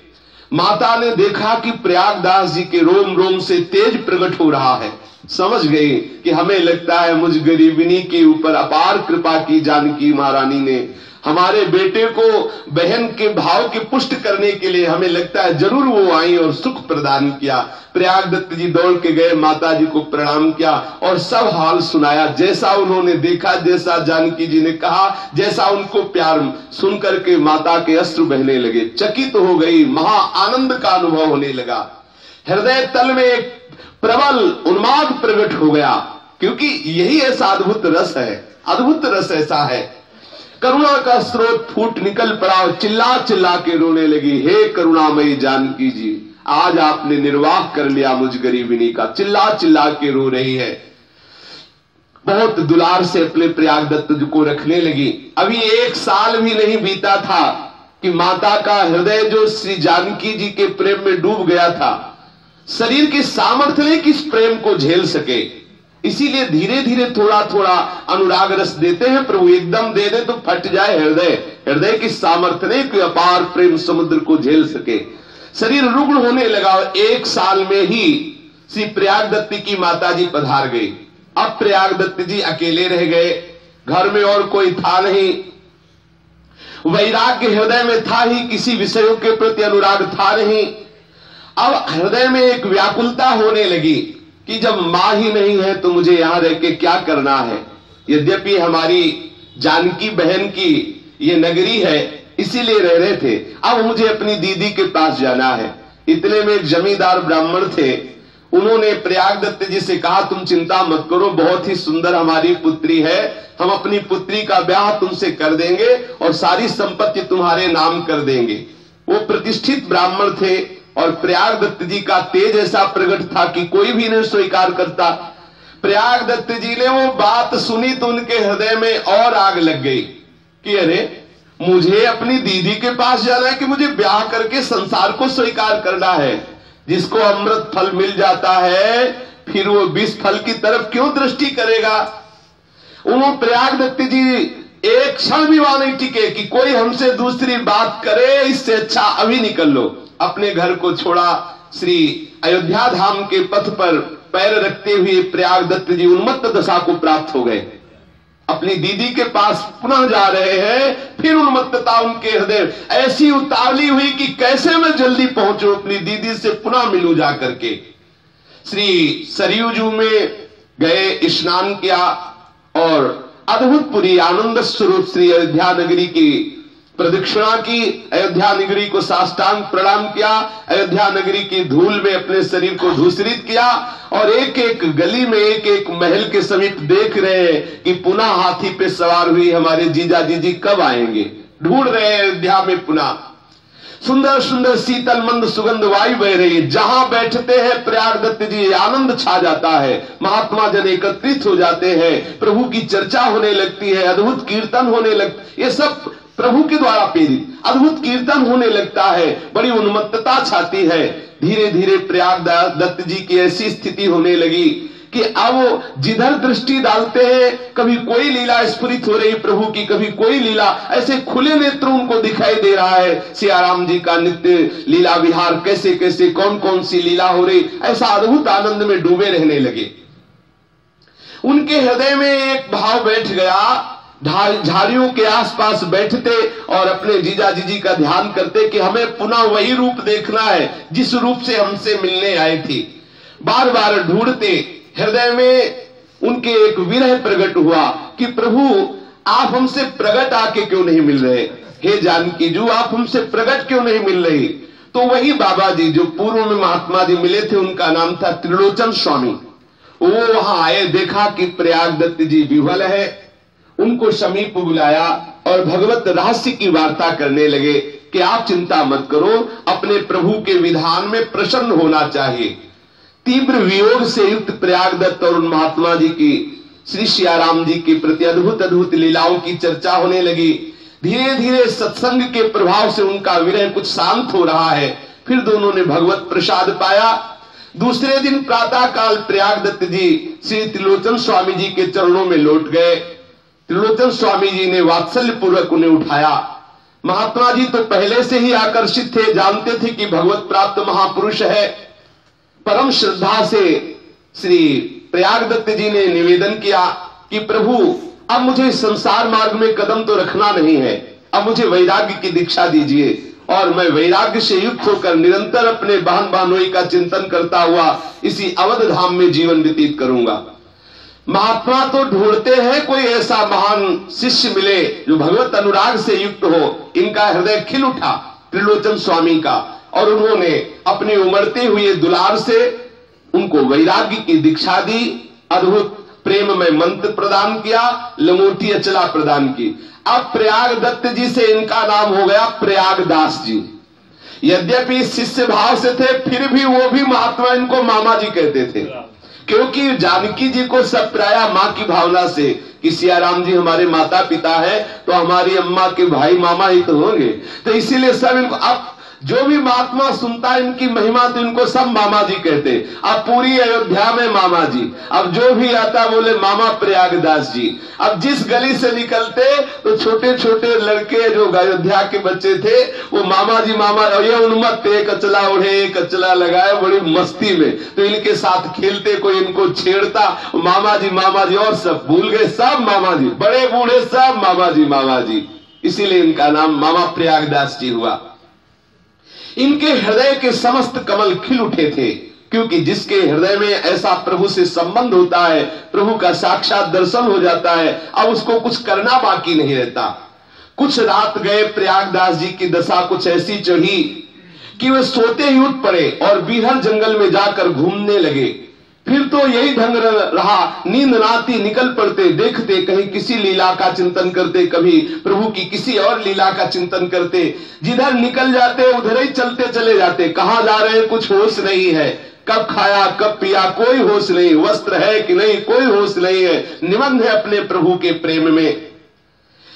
माता ने देखा कि प्रयागदास जी के रोम रोम से तेज प्रकट हो रहा है। समझ गई कि हमें लगता है मुझ गरीबिनी के ऊपर अपार कृपा की जानकी महारानी ने, हमारे बेटे को बहन के भाव की पुष्ट करने के लिए हमें लगता है जरूर वो आई और सुख प्रदान किया। प्रयागदत्त जी दौड़ के गए, माता जी को प्रणाम किया और सब हाल सुनाया, जैसा उन्होंने देखा, जैसा जानकी जी ने कहा, जैसा उनको प्यार सुन करके माता के अश्रु बहने लगे, चकित हो गई, महा आनंद का अनुभव होने लगा। हृदय तल में एक प्रबल उन्माद प्रकट हो गया, क्योंकि यही ऐसा अद्भुत रस है, अद्भुत रस ऐसा है। करुणा का स्रोत फूट निकल पड़ा और चिल्ला चिल्ला के रोने लगी, हे करुणामयी जानकी जी, आज आपने निर्वाह कर लिया मुझ गरीबिनी का। चिल्ला चिल्ला के रो रही है, बहुत दुलार से अपने प्रयागदत्त जी को रखने लगी। अभी 1 साल भी नहीं बीता था कि माता का हृदय जो श्री जानकी जी के प्रेम में डूब गया था, शरीर की सामर्थ्य नहीं कि इस प्रेम को झेल सके, इसीलिए धीरे धीरे थोड़ा थोड़ा अनुराग रस देते हैं प्रभु। एकदम दे दे तो फट जाए हृदय, हृदय की सामर्थ्य नहीं कि अपार प्रेम समुद्र को झेल सके। शरीर रुग्ण होने लगा और 1 साल में ही श्री प्रयागदत्त की माता जी पधार गई। अब प्रयागदत्त जी अकेले रह गए, घर में और कोई था नहीं, वैराग्य हृदय में था ही, किसी विषयों के प्रति अनुराग था नहीं। अब हृदय में एक व्याकुलता होने लगी कि जब मां ही नहीं है तो मुझे यहां रह के क्या करना है। यद्यपि हमारी जानकी बहन की ये नगरी है, इसीलिए रह रहे थे, अब मुझे अपनी दीदी के पास जाना है। इतने में एक जमींदार ब्राह्मण थे, उन्होंने प्रयागदत्त जी से कहा, तुम चिंता मत करो, बहुत ही सुंदर हमारी पुत्री है, हम अपनी पुत्री का ब्याह तुमसे कर देंगे और सारी संपत्ति तुम्हारे नाम कर देंगे। वो प्रतिष्ठित ब्राह्मण थे और प्रयागदत्त जी का तेज ऐसा प्रकट था कि कोई भी नहीं स्वीकार करता। प्रयागदत्त जी ने वो बात सुनी तो उनके हृदय में और आग लग गई कि अरे मुझे अपनी दीदी के पास जाना है कि मुझे ब्याह करके संसार को स्वीकार करना है। जिसको अमृत फल मिल जाता है फिर वो विष फल की तरफ क्यों दृष्टि करेगा। उन्होंने प्रयागदत्त जी एक क्षण भी वहां नहीं टिके कि कोई हमसे दूसरी बात करे, इससे अच्छा अभी निकल लो। अपने घर को छोड़ा, श्री अयोध्या धाम के पथ पर पैर रखते हुए प्रयागदत्त जी उन्मत्त दशा को प्राप्त हो गए। अपनी दीदी के पास पुनः जा रहे हैं, फिर उन्मत्तता उनके हृदय ऐसी उतावली हुई कि कैसे मैं जल्दी पहुंचूं, अपनी दीदी से पुनः मिलूं जा करके। श्री सरयू जू में गए, स्नान किया और अद्भुतपुरी आनंद स्वरूप श्री अयोध्या नगरी की प्रदक्षिणा की, अयोध्या नगरी को साष्टांग प्रणाम किया, अयोध्या नगरी की धूल में अपने शरीर को धूसरित किया और एक एक गली में, एक एक महल के समीप देख रहे हैं कि पुनः हाथी पे सवार हुई हमारे जीजा जी कब आएंगे। ढूंढ रहे हैं अयोध्या में पुनः। सुंदर सुंदर शीतल मंद सुगंध वायु बह रही है, जहां बैठते हैं प्रयागदत्त जी आनंद छा जाता है, महात्मा जन एकत्रित हो जाते हैं, प्रभु की चर्चा होने लगती है, अद्भुत कीर्तन होने लगती, ये सब प्रभु के द्वारा प्रेरित अद्भुत कीर्तन होने लगता है, बड़ी उन्मत्तता छाती है। धीरे धीरे प्रयागदत्त जी की ऐसी स्थिति होने लगी कि अब जिधर दृष्टि डालते हैं कभी कोई लीला स्फुरित हो रही प्रभु की, कभी कोई लीला, ऐसे खुले नेत्र उनको दिखाई दे रहा है। सियाराम जी का नित्य लीला विहार, कैसे कैसे कौन कौन सी लीला हो रही, ऐसा अद्भुत आनंद में डूबे रहने लगे। उनके हृदय में एक भाव बैठ गया, झाड़ियों के आसपास बैठते और अपने जीजा जी का ध्यान करते कि हमें पुनः वही रूप देखना है जिस रूप से हमसे मिलने आई थी। बार बार ढूंढते, हृदय में उनके एक विरह प्रकट हुआ कि प्रभु आप हमसे प्रकट आके क्यों नहीं मिल रहे, हे जानकी जू आप हमसे प्रकट क्यों नहीं मिल रही। तो वही बाबा जी जो पूर्व में महात्मा जी मिले थे, उनका नाम था त्रिलोचन स्वामी, वो वहां आए, देखा कि प्रयागदत्त जी विह्वल है, उनको समीप बुलाया और भगवत रहस्य की वार्ता करने लगे कि आप चिंता मत करो, अपने प्रभु के विधान में प्रसन्न होना चाहिए। तीव्र वियोग से युक्त प्रयागदत्त और उन महात्मा जी की श्री सियाराम जी के प्रति अद्भुत अद्भुत लीलाओं की चर्चा होने लगी। धीरे धीरे सत्संग के प्रभाव से उनका विरह कुछ शांत हो रहा है, फिर दोनों ने भगवत प्रसाद पाया। दूसरे दिन प्रातः काल प्रयागदत्त जी श्री त्रिलोचन स्वामी जी के चरणों में लौट गए। त्रिलोचन स्वामी जी ने वात्सल्य पूर्वक उन्हें उठाया। महात्मा जी तो पहले से ही आकर्षित थे, जानते थे कि भगवत प्राप्त महापुरुष है। परम श्रद्धा से श्री प्रयागदत्त जी ने निवेदन किया कि प्रभु अब मुझे संसार मार्ग में कदम तो रखना नहीं है, अब मुझे वैराग्य की दीक्षा दीजिए और मैं वैराग्य से युक्त होकर निरंतर अपने बहन बहनोई का चिंतन करता हुआ इसी अवध धाम में जीवन व्यतीत करूंगा। महात्मा तो ढूंढते हैं कोई ऐसा महान शिष्य मिले जो भगवत अनुराग से युक्त हो। इनका हृदय खिल उठा त्रिलोचन स्वामी का, और उन्होंने अपनी उमड़ते हुए दुलार से उनको वैराग्य की दीक्षा दी, अद्भुत प्रेम में मंत्र प्रदान किया, लंगोटी अचला प्रदान की। अब प्रयाग दत्त जी से इनका नाम हो गया प्रयागदास जी। यद्यपि शिष्य भाव से थे, फिर भी वो भी महात्मा इनको मामा जी कहते थे, क्योंकि जानकी जी को सब प्राया माँ की भावना से कि सियाराम जी हमारे माता पिता है तो हमारी अम्मा के भाई मामा ही तो होंगे, तो इसीलिए सब इनको, अब जो भी महात्मा सुनता है इनकी महिमा तो इनको सब मामा जी कहते। अब पूरी अयोध्या में मामा जी, अब जो भी आता बोले मामा प्रयागदास जी। अब जिस गली से निकलते तो छोटे छोटे लड़के जो अयोध्या के बच्चे थे वो मामा जी मामा, ये उन्मत्त एक अचला ओढ़े एक अचला लगाए बड़ी मस्ती में, तो इनके साथ खेलते, कोई इनको छेड़ता मामा जी, और सब भूल गए, सब मामा जी, बड़े बूढ़े सब मामा जी, इसीलिए इनका नाम मामा प्रयागदास जी हुआ। इनके हृदय के समस्त कमल खिल उठे थे, क्योंकि जिसके हृदय में ऐसा प्रभु से संबंध होता है, प्रभु का साक्षात दर्शन हो जाता है, अब उसको कुछ करना बाकी नहीं रहता। कुछ रात गए, प्रयागदास जी की दशा कुछ ऐसी चढ़ी कि वे सोते ही उठ पड़े और बीहर जंगल में जाकर घूमने लगे। फिर तो यही ढंग रहा, नींद नाती निकल पड़ते, देखते कहीं किसी लीला का चिंतन करते, कभी प्रभु की किसी और लीला का चिंतन करते, जिधर निकल जाते उधर ही चलते चले जाते। कहां जा रहे हैं कुछ होश नहीं है, कब खाया कब पिया कोई होश नहीं, वस्त्र है कि नहीं कोई होश नहीं है, निमग्न है अपने प्रभु के प्रेम में।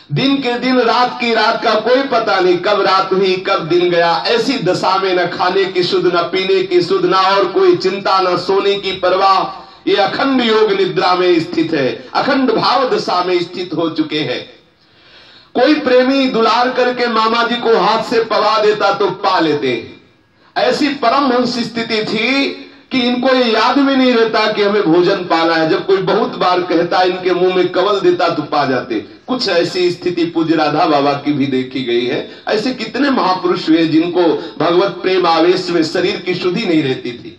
दिन के दिन रात की रात का कोई पता नहीं, कब रात हुई कब दिन गया। ऐसी दशा में न खाने की सुध, न पीने की सुध, न और कोई चिंता, न सोने की परवाह। ये अखंड योग निद्रा में स्थित है, अखंड भाव दशा में स्थित हो चुके हैं। कोई प्रेमी दुलार करके मामा जी को हाथ से पवा देता तो पा लेते। ऐसी परमहंस स्थिति थी कि इनको ये याद भी नहीं रहता कि हमें भोजन पाना है। जब कोई बहुत बार कहता, इनके मुंह में कवल देता तो पा जाते। कुछ ऐसी स्थिति पूज्य राधा बाबा की भी देखी गई है। ऐसे कितने महापुरुष हुए जिनको भगवत प्रेम आवेश में शरीर की शुद्धि नहीं रहती थी।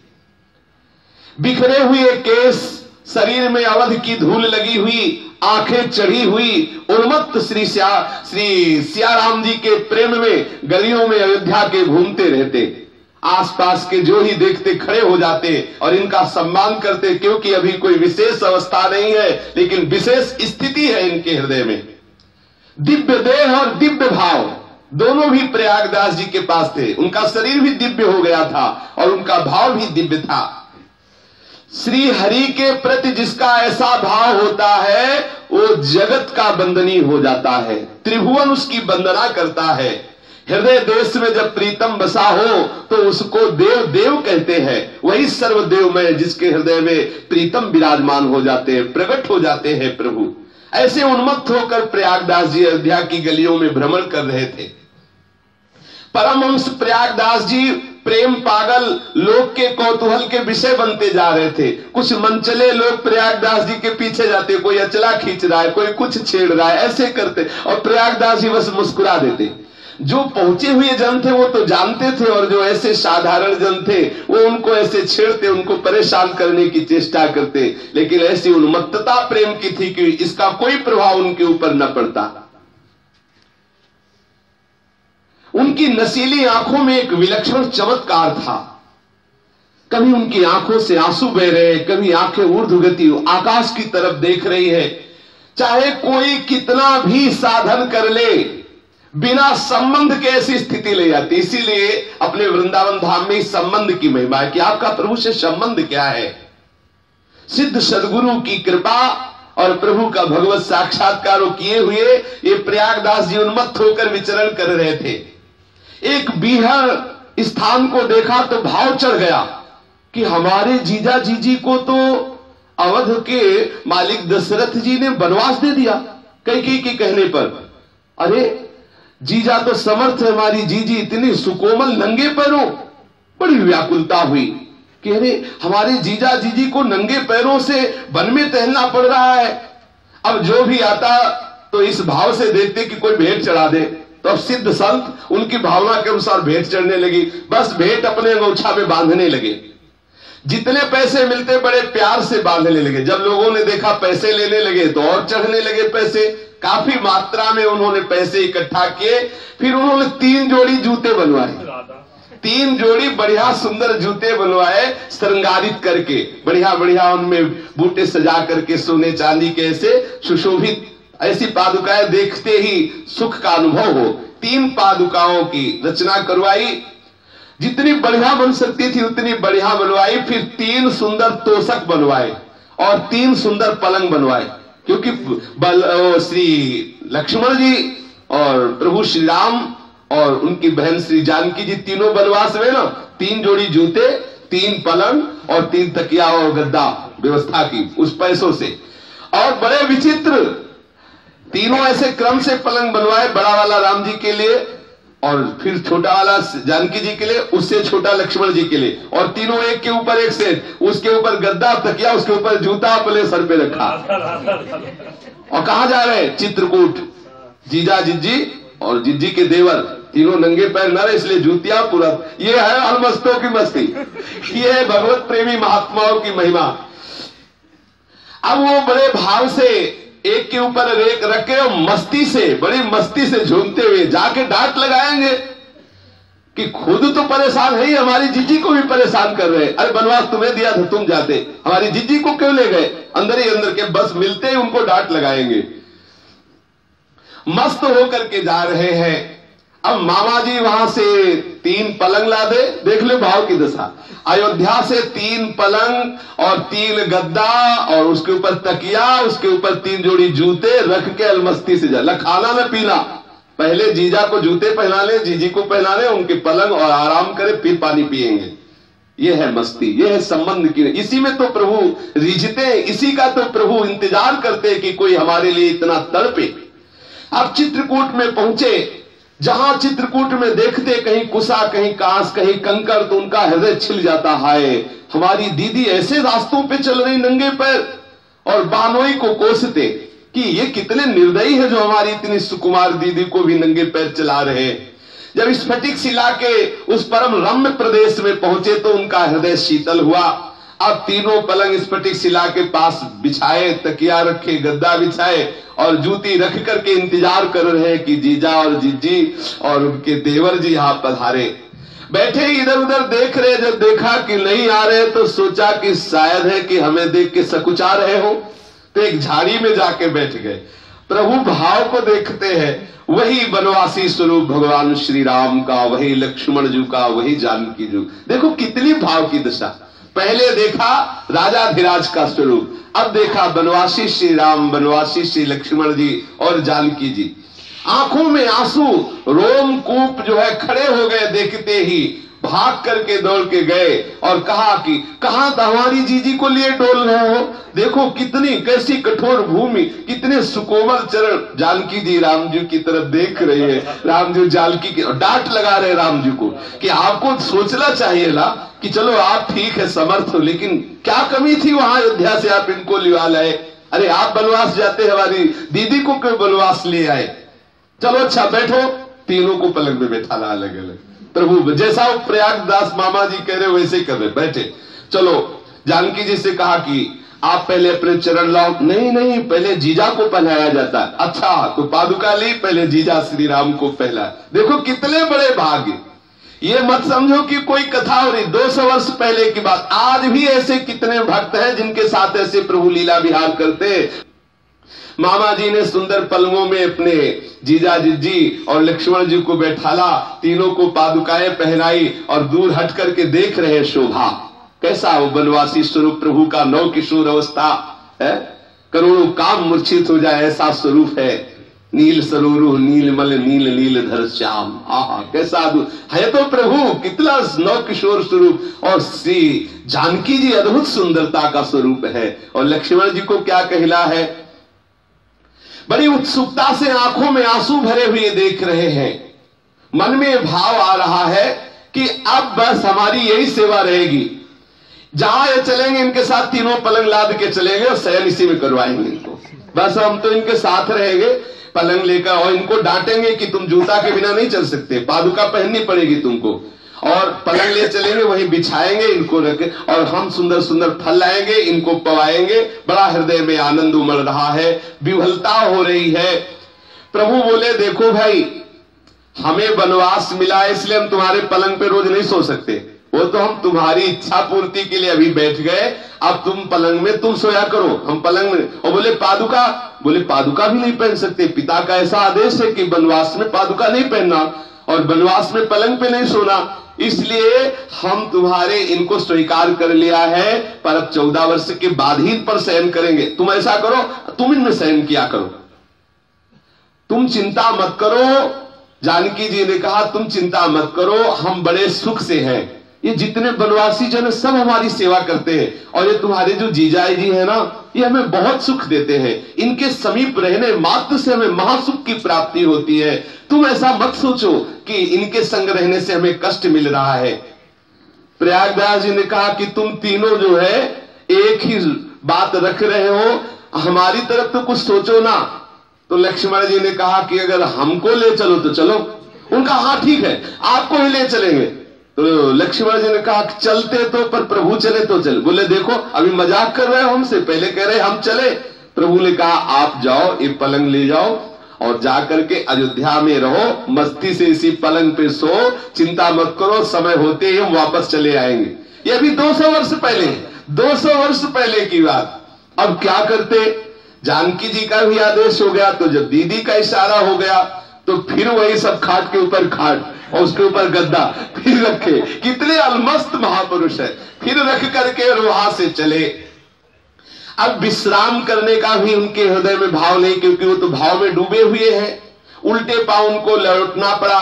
बिखरे हुए केस, शरीर में अवध की धूल लगी हुई, आंखें चढ़ी हुई, उन्मत्त श्री सियाराम जी के प्रेम में गलियों में अयोध्या के घूमते रहते। आसपास के जो ही देखते खड़े हो जाते और इनका सम्मान करते, क्योंकि अभी कोई विशेष अवस्था नहीं है, लेकिन विशेष स्थिति है इनके हृदय में। दिव्य देह और दिव्य भाव दोनों भी प्रयागदास जी के पास थे। उनका शरीर भी दिव्य हो गया था और उनका भाव भी दिव्य था। श्री हरि के प्रति जिसका ऐसा भाव होता है वो जगत का बंदनी हो जाता है, त्रिभुवन उसकी वंदना करता है। हृदय देश में जब प्रीतम बसा हो तो उसको देव देव कहते हैं। वही सर्वदेवमय जिसके हृदय में प्रीतम विराजमान हो जाते हैं, प्रकट हो जाते हैं प्रभु। ऐसे उन्मत्त होकर प्रयागदास जी अयोध्या की गलियों में भ्रमण कर रहे थे। परमहंस प्रयागदास जी प्रेम पागल लोग के कौतूहल के विषय बनते जा रहे थे। कुछ मनचले लोग प्रयागदास जी के पीछे जाते, कोई अचला खींच रहा है, कोई कुछ छेड़ रहा है, ऐसे करते और प्रयागदास जी बस मुस्कुरा देते। जो पहुंचे हुए जन थे वो तो जानते थे, और जो ऐसे साधारण जन थे वो उनको ऐसे छेड़ते, उनको परेशान करने की चेष्टा करते। लेकिन ऐसी उन्मत्तता प्रेम की थी कि इसका कोई प्रभाव उनके ऊपर न पड़ता। उनकी नशीली आंखों में एक विलक्षण चमत्कार था। कभी उनकी आंखों से आंसू बह रहे, कभी आंखें ऊर्ध्वगति आकाश की तरफ देख रही है। चाहे कोई कितना भी साधन कर ले, बिना संबंध के ऐसी स्थिति ले जाती। इसीलिए अपने वृंदावन धाम में इस संबंध की महिमा है कि आपका प्रभु से संबंध क्या है। सिद्ध सदगुरु की कृपा और प्रभु का भगवत साक्षात्कार किए हुए ये प्रयागदास जी उन्मत्त होकर विचरण कर रहे थे। एक बीहर स्थान को देखा तो भाव चढ़ गया कि हमारे जीजा जीजी को तो अवध के मालिक दशरथ जी ने वनवास दे दिया कैकेयी के कहने पर। अरे जीजा तो समर्थ है, हमारी जीजी इतनी सुकोमल नंगे पैरों। बड़ी व्याकुलता हुई कि अरे हमारे जीजा जीजी को नंगे पैरों से वन में टहलना पड़ रहा है। अब जो भी आता तो इस भाव से देखते कि कोई भेंट चढ़ा दे, तो अब सिद्ध संत उनकी भावना के अनुसार भेंट चढ़ने लगी, बस भेंट अपने अंगोछा में बांधने लगे। जितने पैसे मिलते बड़े प्यार से बांधने लगे। जब लोगों ने देखा पैसे लेने लगे तो और चढ़ने लगे पैसे, काफी मात्रा में उन्होंने पैसे इकट्ठा किए। फिर उन्होंने 3 जोड़ी जूते बनवाए, 3 जोड़ी बढ़िया सुंदर जूते बनवाए, श्रृंगारित करके बढ़िया बढ़िया उनमें बूटे सजा करके सोने चांदी के ऐसे सुशोभित ऐसी पादुकाएं देखते ही सुख का अनुभव हो। 3 पादुकाओं की रचना करवाई, जितनी बढ़िया बन सकती थी उतनी बढ़िया बनवाई। फिर 3 सुंदर तोषक बनवाए और 3 सुंदर पलंग बनवाए, क्योंकि श्री लक्ष्मण जी और प्रभु श्री राम और उनकी बहन श्री जानकी जी तीनों वनवास में ना 3 जोड़ी जूते, 3 पलंग और 3 तकिया और गद्दा व्यवस्था की उस पैसों से। और बड़े विचित्र तीनों ऐसे क्रम से पलंग बनवाए, बड़ा वाला राम जी के लिए और फिर छोटा वाला जानकी जी के लिए, उससे छोटा लक्ष्मण जी के लिए, और तीनों एक के ऊपर एक सेट, उसके ऊपर गद्दा तकिया, उसके ऊपर जूता अपने सर पे रखा। और कहां जा रहे हैं? चित्रकूट। जीजा जिज्जी और जिज्जी के देवर तीनों नंगे पैर न रहे, इसलिए जूतियां पूरा। ये है अलमस्तों की मस्ती, ये है भगवत प्रेमी महात्माओं की महिमा। अब वो बड़े भाव से एक के ऊपर एक रखे और मस्ती से, बड़ी मस्ती से झूमते हुए जाके डांट लगाएंगे कि खुद तो परेशान है ही, हमारी जिज्जी को भी परेशान कर रहे। अरे बनवास तुम्हें दिया था, तुम जाते, हमारी जिज्जी को क्यों ले गए? अंदर ही अंदर के बस मिलते ही उनको डांट लगाएंगे। मस्त होकर के जा रहे हैं। अब मामा जी वहां से 3 पलंग ला दे, देख ले भाव की दशा। अयोध्या से 3 पलंग और 3 गद्दा और उसके ऊपर तकिया, उसके ऊपर 3 जोड़ी जूते रख के अलमस्ती से जा। खाना न पीना, पहले जीजा को जूते पहना ले, जीजी को पहना ले, उनके पलंग और आराम करे, फिर पानी पिएंगे। ये है मस्ती, ये है संबंध की। इसी में तो प्रभु रिझते, इसी का तो प्रभु इंतजार करते कि कोई हमारे लिए इतना तड़पे। अब चित्रकूट में पहुंचे, जहां चित्रकूट में देखते कहीं कुसा, कहीं कांस, कहीं कंकड़, तो उनका हृदय छिल जाता है। हमारी दीदी ऐसे रास्तों पे चल रही नंगे पैर, और बानोई को कोसते कि ये कितने निर्दयी है जो हमारी इतनी सुकुमार दीदी को भी नंगे पैर चला रहे। जब स्फटिक शिला के उस परम रम्य प्रदेश में पहुंचे तो उनका हृदय शीतल हुआ। अब तीनों पलंग स्फटिक शिला के पास बिछाए, तकिया रखे, गद्दा बिछाए और जूती रख करके इंतजार कर रहे हैं कि जीजा और जिज्जी और उनके देवर जी यहां पधारे। बैठे इधर उधर देख रहे, जब देखा कि नहीं आ रहे तो सोचा कि शायद है कि हमें देख के सकुचा रहे हो, तो एक झाड़ी में जाके बैठ गए। प्रभु भाव को देखते हैं, वही वनवासी स्वरूप भगवान श्री राम का, वही लक्ष्मण जी का, वही जानकी जी। देखो कितनी भाव की दशा। पहले देखा राजाधिराज का स्वरूप, अब देखा वनवासी श्री राम, वनवासी श्री लक्ष्मण जी और जानकी जी। आंखों में आंसू, रोमकूप जो है खड़े हो गए देखते ही। भाग करके दौड़ के गए और कहा कि कहां हमारी जीजी को लिए डोल रहे हो? देखो कितनी कैसी कठोर भूमि, कितने सुकोमल चरण। जानकी जी राम जी की तरफ देख रही है, राम जी जानकी की डांट लगा रहे राम जी को कि आपको सोचना चाहिए ना कि चलो आप ठीक है, समर्थ हो, लेकिन क्या कमी थी वहां अयोध्या से आप इनको लिवा लाए? अरे आप बनवास जाते, हमारी दीदी को क्यों बनवास ले आए? चलो अच्छा बैठो, तीनों को पलंग में बैठा ला अलग अलग। प्रभु जैसा वो प्रयागदास मामा जी कह रहे वैसे ही कर रहे, बैठे। चलो जानकी जी से कहा कि आप पहले अपने चरण लाओ। नहीं नहीं, पहले जीजा को पहनाया जाता है। अच्छा तो पादुका ली, पहले जीजा श्री राम को पहला। देखो कितने बड़े भाग्य। ये मत समझो कि कोई कथा हो रही 200 वर्ष पहले की बात। आज भी ऐसे कितने भक्त हैं जिनके साथ ऐसे प्रभु लीला विहार करते। मामा जी ने सुंदर पलंगों में अपने जीजा जिज्जी और लक्ष्मण जी को बैठाला, तीनों को पादुकाएं पहनाई और दूर हट करके देख रहे शोभा। कैसा वो वनवासी स्वरूप प्रभु का नव किशोर अवस्था है, करोड़ों काम मूर्छित हो जाए ऐसा स्वरूप है। नील सरोरु नीलमल नील नीलधर श्याम, आहा कैसा है तो प्रभु, कितना नव किशोर स्वरूप। और श्री जानकी जी अद्भुत सुंदरता का स्वरूप है। और लक्ष्मण जी को क्या कहला है, बड़ी उत्सुकता से आंखों में आंसू भरे हुए देख रहे हैं। मन में भाव आ रहा है कि अब बस हमारी यही सेवा रहेगी, जहां ये चलेंगे इनके साथ तीनों पलंग लाद के चलेंगे और शयन इसी में करवाएंगे इनको। बस हम तो इनके साथ रहेंगे, पलंग लेकर, और इनको डांटेंगे कि तुम जूता के बिना नहीं चल सकते, पादुका पहननी पड़ेगी तुमको, और पलंग ले चलेंगे, वहीं बिछाएंगे इनको रख, और हम सुंदर सुंदर फल लाएंगे, इनको पवाएंगे। बड़ा हृदय में आनंद उमड़ रहा है, विह्वलता हो रही है। प्रभु बोले देखो भाई, हमें वनवास मिला है इसलिए हम तुम्हारे पलंग पे रोज नहीं सो सकते, वो तो हम तुम्हारी इच्छा पूर्ति के लिए अभी बैठ गए, अब तुम पलंग में तुम सोया करो, हम पलंग में। और बोले पादुका, बोले पादुका भी नहीं पहन सकते, पिता का ऐसा आदेश है कि वनवास में पादुका नहीं पहनना और वनवास में पलंग पे नहीं सोना, इसलिए हम तुम्हारे इनको स्वीकार कर लिया है, पर अब 14 वर्ष के बाद ही इन पर शयन करेंगे। तुम ऐसा करो, तुम इनमें शयन किया करो, तुम चिंता मत करो। जानकी जी ने कहा तुम चिंता मत करो, हम बड़े सुख से हैं, ये जितने वनवासी जन सब हमारी सेवा करते हैं, और ये तुम्हारे जो जीजाई जी है ना, ये हमें बहुत सुख देते हैं, इनके समीप रहने मात्र से हमें महासुख की प्राप्ति होती है। तुम ऐसा मत सोचो कि इनके संग रहने से हमें कष्ट मिल रहा है। प्रयागराज जी ने कहा कि तुम तीनों जो है एक ही बात रख रहे हो, हमारी तरफ तो कुछ सोचो ना। तो लक्ष्मण जी ने कहा कि अगर हमको ले चलो तो चलो। उनका हाँ ठीक है, आपको ही ले चलेंगे। तो लक्ष्मण जी ने कहा चलते तो, पर प्रभु चले तो चल। बोले देखो अभी मजाक कर रहे हो हमसे, पहले कह रहे हम चले। प्रभु ने कहा आप जाओ, ये पलंग ले जाओ और जाकर के अयोध्या में रहो, मस्ती से इसी पलंग पे सो, चिंता मत करो, समय होते ही हम वापस चले आएंगे। ये अभी 200 वर्ष पहले, 200 वर्ष पहले की बात। अब क्या करते, जानकी जी का भी आदेश हो गया, तो जब दीदी का इशारा हो गया तो फिर वही सब खाट के ऊपर खाट और उसके ऊपर गद्दा फिर रखे। कितने अलमस्त महापुरुष है। फिर रख करके और वहां से चले। अब विश्राम करने का भी उनके हृदय में भाव नहीं, क्योंकि वो तो भाव में डूबे हुए हैं। उल्टे पांव उनको लौटना पड़ा।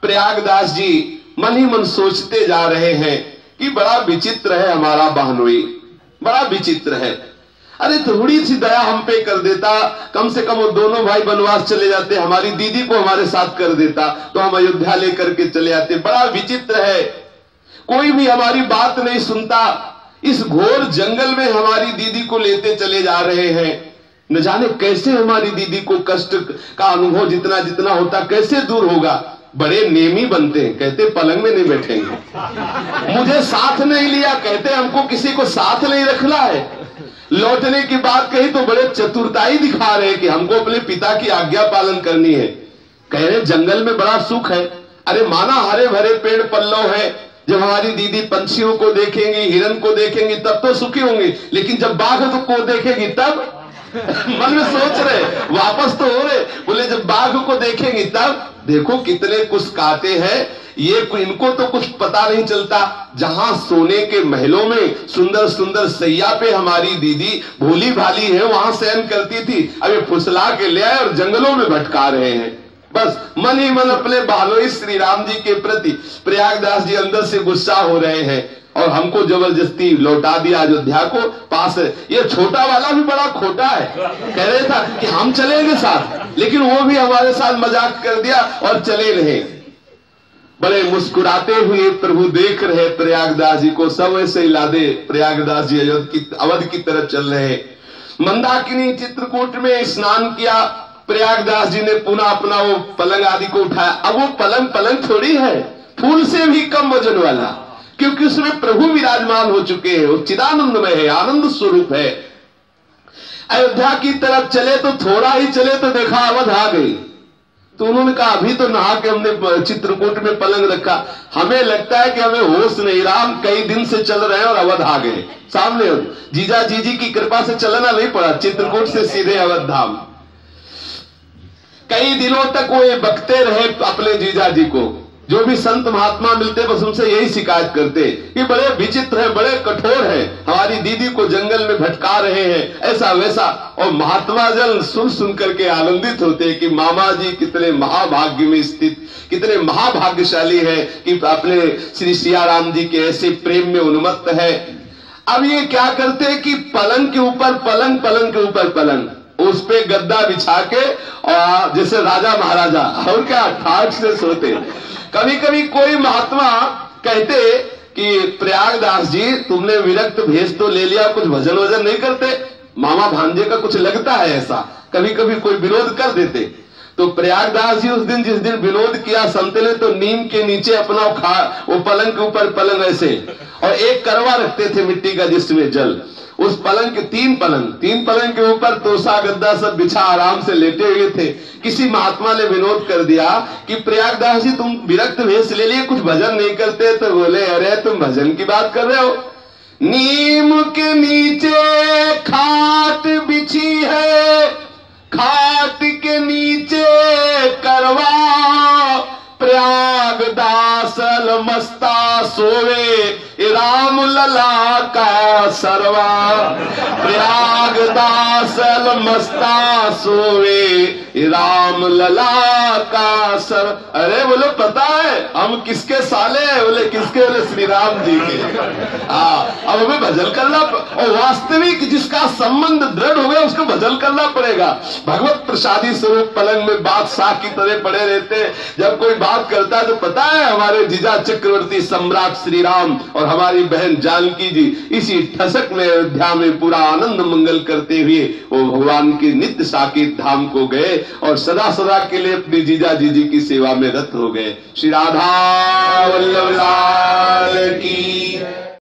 प्रयागदास जी मन ही मन सोचते जा रहे हैं कि बड़ा विचित्र है हमारा बहनोई, बड़ा विचित्र है। अरे थोड़ी सी दया हम पे कर देता, कम से कम वो दोनों भाई वनवास चले जाते, हमारी दीदी को हमारे साथ कर देता तो हम अयोध्या लेकर के चले आते। बड़ा विचित्र है, कोई भी हमारी बात नहीं सुनता। इस घोर जंगल में हमारी दीदी को लेते चले जा रहे हैं। न जाने कैसे हमारी दीदी को कष्ट का अनुभव जितना जितना होता कैसे दूर होगा। बड़े नेमी बनते हैं, कहते पलंग में नहीं बैठेंगे। मुझे साथ नहीं लिया, कहते हमको किसी को साथ नहीं रखना है। लौटने की बात कही तो बड़े चतुरताई दिखा रहे कि हमको अपने पिता की आज्ञा पालन करनी है। कह रहे जंगल में बड़ा सुख है। अरे माना हरे भरे पेड़ पल्लव है, जब हमारी दीदी पंछियों को देखेंगी, हिरन को देखेंगी तब तो सुखी होंगी, लेकिन जब बाघ को देखेगी तब मन में सोच रहे, वापस तो हो रहे, बोले जब बाघ को देखेंगी तब। देखो कितने कुछ काटे हैं ये, इनको तो कुछ पता नहीं चलता। जहां सोने के महलों में सुंदर सुंदर सैया पे हमारी दीदी भोली भाली है, वहां शयन करती थी, अब ये फुसला के ले आए और जंगलों में भटका रहे हैं। बस मन ही मन अपने बालोई श्री राम जी के प्रति प्रयागदास जी अंदर से गुस्सा हो रहे हैं और हमको जबरदस्ती लौटा दिया अयोध्या को पास। ये छोटा वाला भी बड़ा खोटा है, कह रहे था कि हम चलेंगे साथ, लेकिन वो भी हमारे साथ मजाक कर दिया और चले रहे। बड़े मुस्कुराते हुए प्रभु देख रहे प्रयागदास जी को, सब ऐसे ही लादे प्रयागदास जी अवध की तरफ चल रहे। मंदाकिनी चित्रकूट में स्नान किया, प्रयागदास जी ने पुनः अपना वो पलंग आदि को उठाया। अब वो पलंग थोड़ी है, फूल से भी कम वजन वाला, क्योंकि उसमें प्रभु विराजमान हो चुके हैं, वो चिदानंदमय है, आनंद स्वरूप है। अयोध्या की तरफ चले तो थोड़ा ही चले तो देखा अवध आ गई। तो उन्होंने कहा अभी तो नहा के हमने चित्रकूट में पलंग रखा, हमें लगता है कि हमें होश नहीं रहा, हम कई दिन से चल रहे हैं और अवध आ गए सामने। जीजा जीजी की कृपा से चलना नहीं पड़ा, चित्रकूट से सीधे अवध धाम। कई दिनों तक वो ये बकते रहे अपने जीजा जी को। जो भी संत महात्मा मिलते बस उनसे यही शिकायत करते कि बड़े विचित्र है, बड़े कठोर है, हमारी दीदी को जंगल में भटका रहे हैं, ऐसा वैसा। और महात्मा जन सुन सुन करके आनंदित होते कि मामा जी कितने महाभाग्य में स्थित, कितने महाभाग्यशाली है कि अपने श्री सियाराम जी के ऐसे प्रेम में उन्मत्त है। अब ये क्या करते कि पलंग के ऊपर पलंग, पलंग के ऊपर पलंग, उस पे गद्दा बिछा के और जैसे राजा महाराजा और क्या ठाट से सोते। कभी कभी कोई महात्मा कहते कि प्रयागदास जी तुमने विरक्त भेष तो ले लिया, कुछ भजन वजन नहीं करते, मामा भांजे का कुछ लगता है ऐसा। कभी कभी कोई विरोध कर देते। तो प्रयागदास जी उस दिन जिस दिन विनोद किया संत ने, तो नीम के नीचे अपना वो पलंग के ऊपर पलंग ऐसे, और एक करवा रखते थे मिट्टी का जिसमें जल, उस पलंग के तीन पलंग के ऊपर तोसा गद्दा सब बिछा आराम से लेटे हुए थे। किसी महात्मा ने विनोद कर दिया कि प्रयागदास जी तुम विरक्त भेष ले लिए, कुछ भजन नहीं करते? तो बोले अरे तुम भजन की बात कर रहे हो, नीम के नीचे खाट बिछी है, खाट के नीचे करवा, प्रयागदास मस्ता सोवे राम लला का सरवा, प्रयागदास मस्ता सोवे राम लला का सर। अरे बोले पता है हम किसके साले हैं? बोले किसके? बोले श्री राम जी के। अब हमें भजन करना, और वास्तविक जिसका संबंध दृढ़ हो गया उसको भजन करना पड़ेगा। भगवत प्रसादी स्वरूप पलंग में बादशाह की तरह पड़े रहते हैं। जब कोई बात करता है तो पता है हमारे जीजा चक्रवर्ती सम्राट श्री राम और हमारी बहन जानकी जी इसी ठसक में अयोध्या में पूरा आनंद मंगल करते हुए वो भगवान के नित्य साकेत धाम को गए और सदा सदा के लिए अपनी जीजा जी की सेवा में रत हो गए। श्री राधा वल्लभ लाल की।